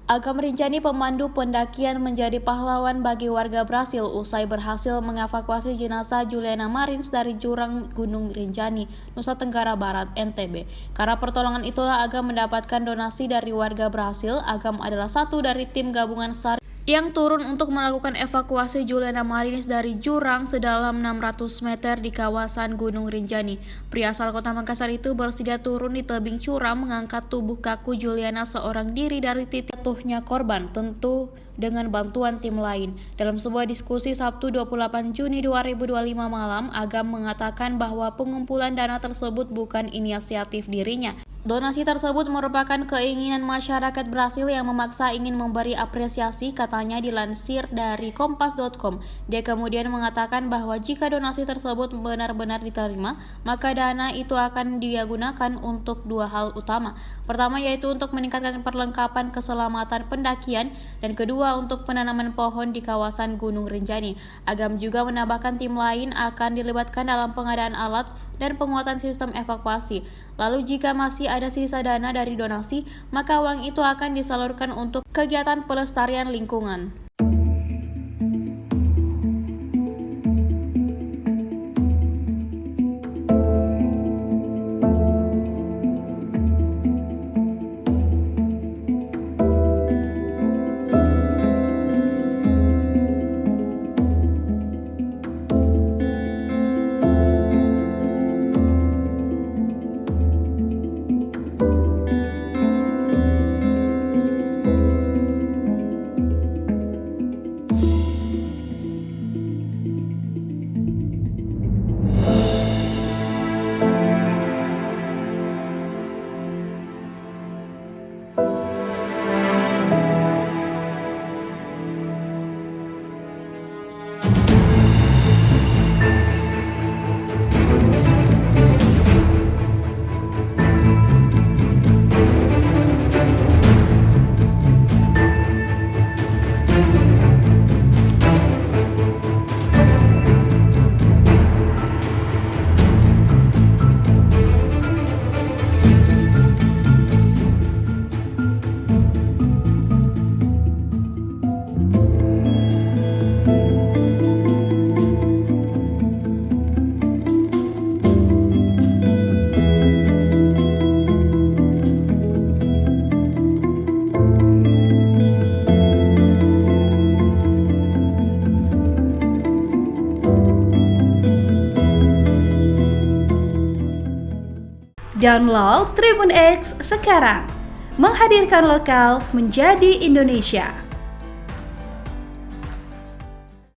Agam Rinjani, pemandu pendakian, menjadi pahlawan bagi warga Brasil usai berhasil mengevakuasi jenazah Juliana Marins dari jurang Gunung Rinjani, Nusa Tenggara Barat, NTB. Karena pertolongan itulah Agam mendapatkan donasi dari warga Brasil. Agam adalah satu dari tim gabungan SAR yang turun untuk melakukan evakuasi Juliana Marins dari jurang sedalam 600 meter di kawasan Gunung Rinjani. Pria asal kota Makassar itu bersedia turun di tebing curam mengangkat tubuh kaku Juliana seorang diri dari titik jatuhnya korban, tentu dengan bantuan tim lain. Dalam sebuah diskusi Sabtu 28 Juni 2025 malam, Agam mengatakan bahwa pengumpulan dana tersebut bukan inisiatif dirinya. Donasi tersebut merupakan keinginan masyarakat Brasil yang memaksa ingin memberi apresiasi, katanya dilansir dari kompas.com. Dia kemudian mengatakan bahwa jika donasi tersebut benar-benar diterima, maka dana itu akan digunakan untuk dua hal utama. Pertama yaitu untuk meningkatkan perlengkapan keselamatan pendakian, dan kedua untuk penanaman pohon di kawasan Gunung Rinjani. Agam juga menambahkan tim lain akan dilibatkan dalam pengadaan alat dan penguatan sistem evakuasi. Lalu jika masih ada sisa dana dari donasi, maka uang itu akan disalurkan untuk kegiatan pelestarian lingkungan. Download Tribun X sekarang, menghadirkan lokal menjadi Indonesia.